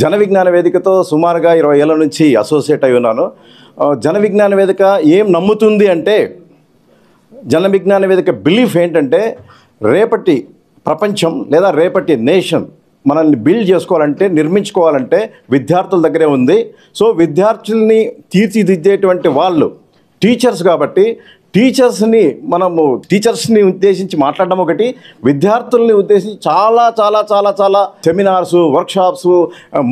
జన విజ్ఞాన వేదికతో సుమారుగా 20 ఏళ్ల నుంచి అసోసియేట్ అయి ఉన్నాను. జన విజ్ఞాన వేదిక ఏం నమ్ముతుంది అంటే, జన విజ్ఞాన వేదిక బిలీఫ్ ఏంటంటే, రేపటి ప్రపంచం లేదా రేపటి నేషన్ మనల్ని బిల్డ్ చేసుకోవాలంటే, నిర్మించుకోవాలంటే విద్యార్థుల దగ్గరే ఉంది. సో విద్యార్థుల్ని తీర్చిదిద్దేటువంటి వాళ్ళు టీచర్స్ కాబట్టి, టీచర్స్ని ఉద్దేశించి మాట్లాడడం ఒకటి, విద్యార్థుల్ని ఉద్దేశించి చాలా చాలా చాలా చాలా seminars, workshops,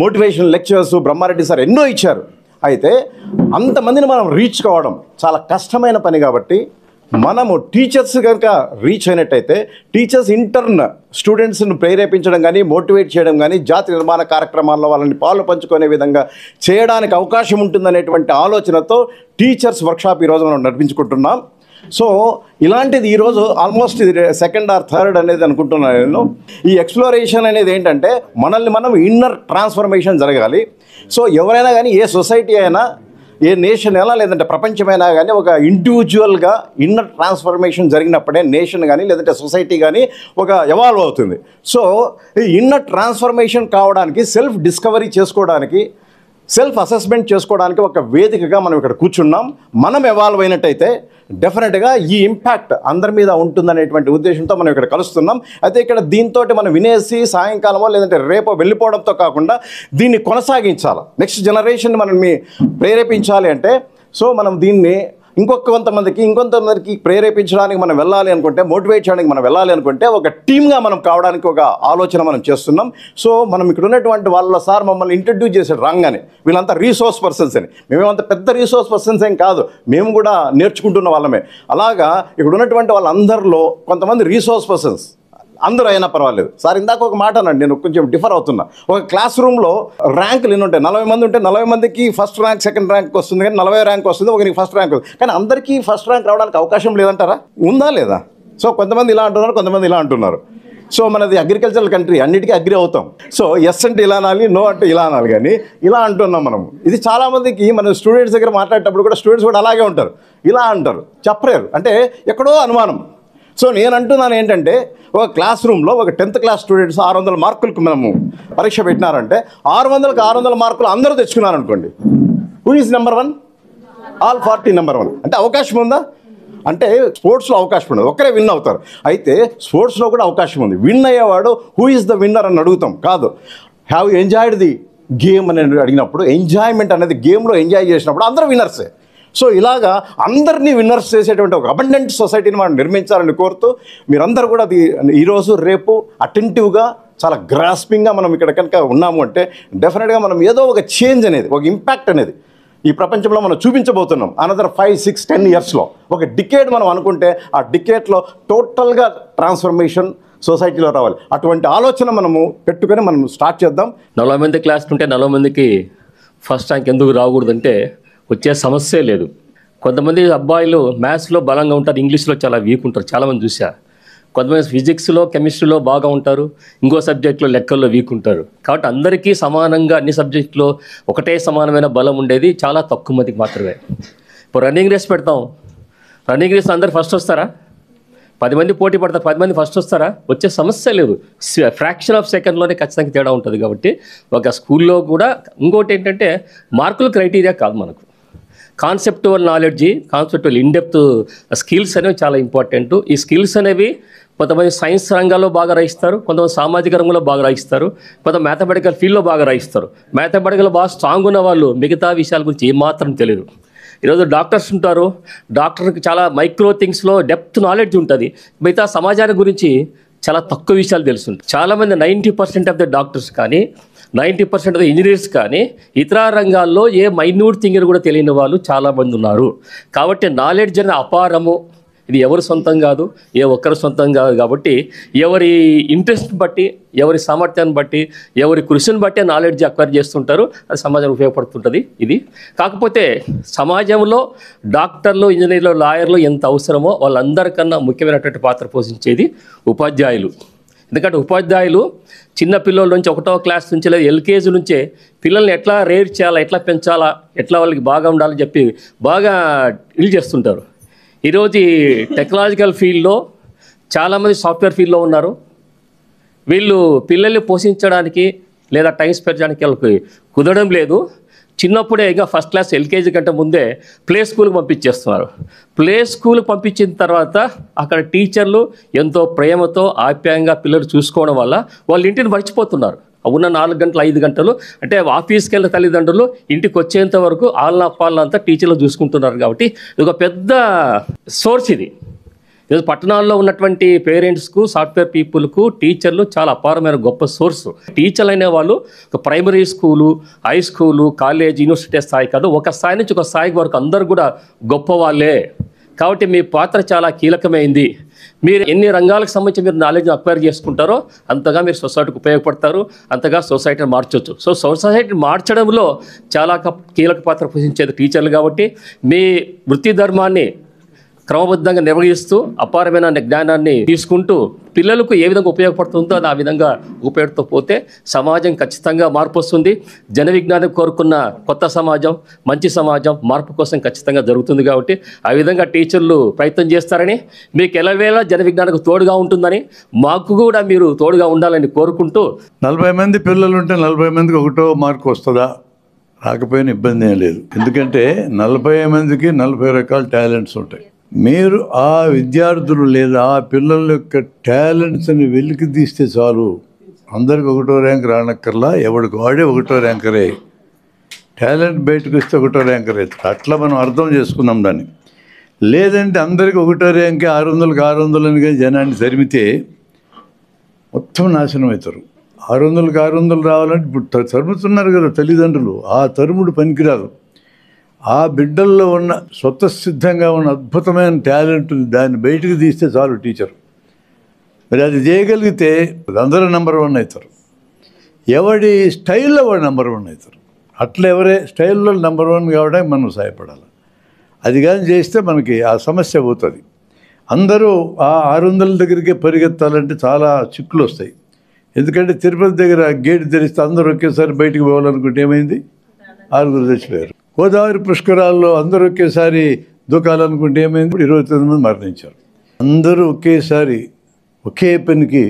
motivation lectures Brahmareddy sir ఎన్నో ఇచ్చారు. అయితే అంతమందిని మనం రీచ్ కావడం చాలా కష్టమైన పని కాబట్టి, మనము టీచర్స్ కనుక రీచ్ అయినట్టయితే టీచర్స్ ఇంటర్న్ స్టూడెంట్స్ను ప్రేరేపించడం కానీ, మోటివేట్ చేయడం కానీ, జాతి నిర్మాణ కార్యక్రమాల్లో వాళ్ళని పాలు పంచుకునే విధంగా చేయడానికి అవకాశం ఉంటుందనేటువంటి ఆలోచనతో టీచర్స్ వర్క్షాప్ ఈరోజు మనం నడిపించుకుంటున్నాం. సో ఇలాంటిది ఈరోజు ఆల్మోస్ట్ ఇది సెకండ్ ఆర్ థర్డ్ అనేది అనుకుంటున్నాను నేను. ఈ ఎక్స్ప్లోరేషన్ అనేది ఏంటంటే, మనల్ని మనం ఇన్నర్ ట్రాన్స్ఫర్మేషన్ జరగాలి. సో ఎవరైనా కానీ, ఏ సొసైటీ అయినా, ఏ నేషన్ అయినా, లేదంటే ప్రపంచమైనా కానీ, ఒక ఇండివిజువల్గా ఇన్నర్ ట్రాన్స్ఫర్మేషన్ జరిగినప్పుడే నేషన్ కానీ లేదంటే సొసైటీ కానీ ఒక ఎవాల్వ్ అవుతుంది. సో ఈ ఇన్నర్ ట్రాన్స్ఫర్మేషన్ కావడానికి, సెల్ఫ్ డిస్కవరీ చేసుకోవడానికి, సెల్ఫ్ అసెస్మెంట్ చేసుకోవడానికి ఒక వేదికగా మనం ఇక్కడ కూర్చున్నాం. మనం ఎవాల్వ్ అయినట్టయితే డెఫినెట్గా ఈ ఇంపాక్ట్ అందరి మీద ఉంటుందనేటువంటి ఉద్దేశంతో మనం ఇక్కడ కలుస్తున్నాం. అయితే ఇక్కడ దీంతో మనం వినేసి సాయంకాలమో లేదంటే రేపో వెళ్ళిపోవడంతో కాకుండా దీన్ని కొనసాగించాలి. నెక్స్ట్ జనరేషన్ మనం ప్రేరేపించాలి అంటే, సో మనం దీన్ని ఇంకొంతమందికి ప్రేరేపించడానికి మనం వెళ్ళాలి అనుకుంటే, మోటివేట్ చేయడానికి మనం వెళ్ళాలి అనుకుంటే, ఒక టీమ్గా మనం కావడానికి ఒక ఆలోచన మనం చేస్తున్నాం. సో మనం ఇక్కడ ఉన్నటువంటి వాళ్ళ సార్ మమ్మల్ని ఇంట్రడ్యూస్ చేశారు రాగానే, వీళ్ళంతా రీసోర్స్ పర్సన్స్ అని. మేమేమంత పెద్ద రీసోర్స్ పర్సన్స్ ఏం కాదు, మేము కూడా నేర్చుకుంటున్న వాళ్ళమే. అలాగా ఇక్కడ ఉన్నటువంటి వాళ్ళందరిలో కొంతమంది రీసోర్స్ పర్సన్స్ అందరూ అయినా పర్వాలేదు. సార్ ఇందాక ఒక మాట అన్నాడు, నేను కొంచెం డిఫర్ అవుతున్నా. ఒక క్లాస్ రూమ్లో ర్యాంకులు ఎన్ని ఉంటాయి? 40 మంది ఉంటే 40 మందికి ఫస్ట్ ర్యాంక్, సెకండ్ ర్యాంక్ వస్తుంది, కానీ 40 ర్యాంక్ వస్తుంది, ఒకరికి ఫస్ట్ ర్యాంక్ వస్తుంది. కానీ అందరికీ ఫస్ట్ ర్యాంక్ రావడానికి అవకాశం లేదంటారా? ఉందా లేదా? సో కొంతమంది ఇలా అంటున్నారు, కొంతమంది ఇలా అంటున్నారు. సో మనది అగ్రికల్చరల్ కంట్రీ, అన్నిటికీ అగ్రి అవుతాం. సో ఎస్ అంటే ఇలా అనాలి, నో అంటే ఇలా అనాలి, కానీ ఇలా అంటున్నాం మనం. ఇది చాలామందికి మన స్టూడెంట్స్ దగ్గర మాట్లాడేటప్పుడు కూడా స్టూడెంట్స్ కూడా అలాగే ఉంటారు, ఇలా అంటారు, చెప్పలేరు, అంటే ఎక్కడో అనుమానం. సో నేను అంటున్నాను ఏంటంటే, ఒక క్లాస్ రూమ్లో ఒక 10th క్లాస్ స్టూడెంట్స్ 600 మార్కులకు మనము పరీక్ష పెట్టినారంటే, 600కి 600 మార్కులు అందరూ తెచ్చుకున్నారనుకోండి, who is number 1? All 40 number 1. అంటే అవకాశం ఉందా? అంటే స్పోర్ట్స్లో అవకాశం ఉండదు, ఒక్కరే విన్ అవుతారు. అయితే స్పోర్ట్స్లో కూడా అవకాశం ఉంది. విన్ అయ్యేవాడు హూ ఈజ్ ద విన్నర్ అని అడుగుతాం, కాదు హ్యావ్ ఎంజాయ్డ్ ది గేమ్ అని అడిగినప్పుడు, ఎంజాయ్మెంట్ అనేది గేమ్లో ఎంజాయ్ చేసినప్పుడు అందరూ విన్నర్సే. సో ఇలాగా అందరినీ విన్నర్స్ చేసేటువంటి ఒక అబండెంట్ సొసైటీని మనం నిర్మించాలని కోరుతూ, మీరందరూ కూడా ఈరోజు రేపు అటెంటివ్గా, చాలా గ్రాస్పింగ్గా మనం ఇక్కడ కనుక ఉన్నాము అంటే, డెఫినెట్గా మనం ఏదో ఒక చేంజ్ అనేది, ఒక ఇంపాక్ట్ అనేది ఈ ప్రపంచంలో మనం చూపించబోతున్నాం. అనదర్ 5, 6, 10 ఇయర్స్లో, ఒక డికేడ్ మనం అనుకుంటే, ఆ డికేడ్లో టోటల్గా ట్రాన్స్ఫర్మేషన్ సొసైటీలో రావాలి. అటువంటి ఆలోచన మనము పెట్టుకొని మనం స్టార్ట్ చేద్దాం. 40 మంది క్లాస్ ఉంటే 40 మందికి ఫస్ట్ ర్యాంక్ ఎందుకు రాకూడదంటే, వచ్చే సమస్యే లేదు. కొంతమంది అబ్బాయిలు మ్యాథ్స్లో బలంగా ఉంటారు, ఇంగ్లీష్లో చాలా వీక్ ఉంటారు, చాలామంది చూసా. కొంతమంది ఫిజిక్స్లో, కెమిస్ట్రీలో బాగా ఉంటారు, ఇంకో సబ్జెక్ట్లో లెక్కల్లో వీక్ ఉంటారు. కాబట్టి అందరికీ సమానంగా అన్ని సబ్జెక్టులో ఒకటే సమానమైన బలం ఉండేది చాలా తక్కువ మందికి మాత్రమే. ఇప్పుడు రన్నింగ్ రేస్ పెడతాం, రన్నింగ్ రేస్ అందరు ఫస్ట్ వస్తారా? 10 మంది పోటీ పడతారు, 10 మంది ఫస్ట్ వస్తారా? వచ్చే సమస్య లేదు. ఫ్రాక్షన్ ఆఫ్ సెకండ్లోనే ఖచ్చితంగా తేడా ఉంటుంది. కాబట్టి ఒక స్కూల్లో కూడా ఇంకోటి ఏంటంటే, మార్కుల క్రైటీరియా కాదు మనకు, conceptual knowledge, conceptual in depth skills అనేవి చాలా ఇంపార్టెంట్. ఈ స్కిల్స్ అనేవి కొంతమంది సైన్స్ రంగాల్లో బాగా రాయిస్తారు, కొంతమంది సామాజిక రంగంలో బాగా రాయిస్తారు, కొంత మ్యాథమెటికల్ ఫీల్డ్లో బాగా రాయిస్తారు. మ్యాథమెటికల్ బాగా స్ట్రాంగ్ ఉన్న వాళ్ళు మిగతా విషయాల గురించి ఏమాత్రం తెలియదు. ఈరోజు డాక్టర్స్ ఉంటారు, డాక్టర్కి చాలా మైక్రో థింగ్స్లో డెప్త్ నాలెడ్జ్ ఉంటుంది, మిగతా సమాజాన్ని గురించి చాలా తక్కువ విషయాలు తెలుస్తుంది. చాలామంది 90% ఆఫ్ ద డాక్టర్స్ కానీ, 90% ఆఫ్ ద ఇంజనీర్స్ కానీ, ఇతర రంగాల్లో ఏ మైన్యూట్ థింగ్ కూడా తెలియని వాళ్ళు చాలామంది ఉన్నారు. కాబట్టి నాలెడ్జ్ అనేది అపారము. ఇది ఎవరి సొంతం కాదు, ఏ ఒక్కరి సొంతం కాదు. కాబట్టి ఎవరి ఇంట్రెస్ట్ బట్టి, ఎవరి సామర్థ్యాన్ని బట్టి, ఎవరి కృషిని బట్టి నాలెడ్జ్ అక్వైర్ చేస్తుంటారు. అది సమాజానికి ఉపయోగపడుతుంటుంది. ఇది కాకపోతే సమాజంలో డాక్టర్లు, ఇంజనీర్లు, లాయర్లు ఎంత అవసరమో వాళ్ళందరికన్నా ముఖ్యమైనటువంటి పాత్ర పోషించేది ఉపాధ్యాయులు. ఎందుకంటే ఉపాధ్యాయులు చిన్న పిల్లల నుంచి 1వ క్లాస్ నుంచి లేదా ఎల్కేజీ నుంచే పిల్లల్ని ఎట్లా రేర్ చేయాలా, ఎట్లా పెంచాలా, ఎట్లా వాళ్ళకి బాగా ఉండాలని చెప్పి బాగా డీల్ చేస్తుంటారు. ఈరోజు ఈ టెక్నాలజికల్ ఫీల్డ్లో చాలామంది సాఫ్ట్వేర్ ఫీల్డ్లో ఉన్నారు. వీళ్ళు పిల్లల్ని పోషించడానికి లేదా టైం స్పెండ్ చేయడానికి వాళ్ళకి కుదరడం లేదు. చిన్నప్పుడే ఇంకా ఫస్ట్ క్లాస్ ఎల్కేజీ కంటే ముందే ప్లే స్కూల్కి పంపించేస్తున్నారు. ప్లే స్కూల్కి పంపించిన తర్వాత అక్కడ టీచర్లు ఎంతో ప్రేమతో ఆప్యాయంగా పిల్లలు చూసుకోవడం వల్ల వాళ్ళ ఇంటిని మర్చిపోతున్నారు. ఉన్న 4 గంటలు 5 గంటలు అంటే ఆఫీస్కి వెళ్ళిన తల్లిదండ్రులు ఇంటికి వచ్చేంత వరకు పాలనంతా టీచర్లు చూసుకుంటున్నారు. కాబట్టి ఇది ఒక పెద్ద సోర్స్. ఇది పట్టణాల్లో ఉన్నటువంటి పేరెంట్స్కు, సాఫ్ట్వేర్ పీపుల్కు టీచర్లు చాలా అపారమైన గొప్ప సోర్స్. టీచర్లు అనే వాళ్ళు ఒక primary school, high school, college, university స్థాయి కాదు, ఒక స్థాయి నుంచి ఒక స్థాయి వరకు అందరూ కూడా గొప్ప వాళ్ళే. కాబట్టి మీ పాత్ర చాలా కీలకమైంది. మీరు ఎన్ని రంగాలకు సంబంధించి మీరు నాలెడ్జ్ అక్వైర్ చేసుకుంటారో అంతగా మీరు సొసైటీకి ఉపయోగపడతారు, అంతగా సొసైటీని మార్చవచ్చు. సో సొసైటీని మార్చడంలో చాలా కీలక పాత్ర పోషించేది టీచర్లు. కాబట్టి మీ వృత్తి ధర్మాన్ని క్రమబద్ధంగా నిర్వహిస్తూ అపారమైన జ్ఞానాన్ని తీసుకుంటూ పిల్లలకు ఏ విధంగా ఉపయోగపడుతుందో ఆ విధంగా ఉపయోగపడుతూ పోతే సమాజం ఖచ్చితంగా మార్పు వస్తుంది. జన విజ్ఞానం కోరుకున్న కొత్త సమాజం, మంచి సమాజం మార్పు కోసం ఖచ్చితంగా జరుగుతుంది. కాబట్టి ఆ విధంగా టీచర్లు ప్రయత్నం చేస్తారని, మీకు ఎలవేళ జన విజ్ఞానికి తోడుగా ఉంటుందని, మాకు కూడా మీరు తోడుగా ఉండాలని కోరుకుంటూ 40 మంది పిల్లలు ఉంటే 40 మందికి ఒకటో మార్కు వస్తుందా? రాకపోయినా ఇబ్బంది ఏం లేదు. ఎందుకంటే 40 మందికి 40 రకాల టాలెంట్స్ ఉంటాయి. మీరు ఆ విద్యార్థులు లేదా ఆ పిల్లల యొక్క టాలెంట్స్ని వెలికి తీస్తే చాలు. అందరికి ఒకటో ర్యాంక్ రానక్కర్లా, ఎవడికి వాడే ఒకటో ర్యాంకరే. టాలెంట్ బయటకు వస్తే ఒకటో ర్యాంకర్ అవుతారు. అట్లా మనం అర్థం చేసుకుందాం దాన్ని. లేదంటే అందరికి ఒకటో ర్యాంకే 600కి 600 అని జనాన్ని తరిమితే మొత్తం నాశనం అవుతారు. 600కి 600 రావాలంటే ఇప్పుడు తరుముతున్నారు కదా తల్లిదండ్రులు, ఆ తరుముడు పనికిరాదు. ఆ బిడ్డల్లో ఉన్న స్వతసిద్ధంగా ఉన్న అద్భుతమైన టాలెంట్ దాన్ని బయటకు తీస్తే చాలు టీచర్. మరి అది చేయగలిగితే అందరూ నెంబర్ 1 అవుతారు. ఎవడి స్టైల్లో వాడు నెంబర్ 1 అవుతారు. అట్లా ఎవరే స్టైల్లో నెంబర్ 1 కావడానికి మనం సహాయపడాలి. అది కానీ చేస్తే మనకి ఆ సమస్య పోతుంది. అందరూ ఆ 600 దగ్గరికే పరిగెత్తాలంటే చాలా చిక్కులు వస్తాయి. ఎందుకంటే తిరుపతి దగ్గర గేట్ తెరిస్తే అందరూ ఒకేసారి బయటికి పోవాలనుకుంటే ఏమైంది? 6 చచ్చిపోయారు. గోదావరి పుష్కరాల్లో అందరూ ఒకేసారి దూకాలనుకుంటే ఏమైంది? 29 మంది మరణించారు. అందరూ ఒకేసారి ఒకే పనికి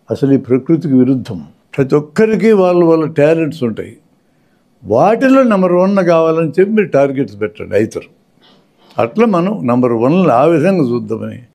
అసలు ఈ ప్రకృతికి విరుద్ధం. ప్రతి ఒక్కరికి వాళ్ళ టాలెంట్స్ ఉంటాయి. వాటిలో నెంబర్ 1 కావాలని చెప్పి మీరు టార్గెట్స్ పెట్టండి, అవుతారు. అట్లా మనం నెంబర్ 1 ఆ విధంగా చూద్దామని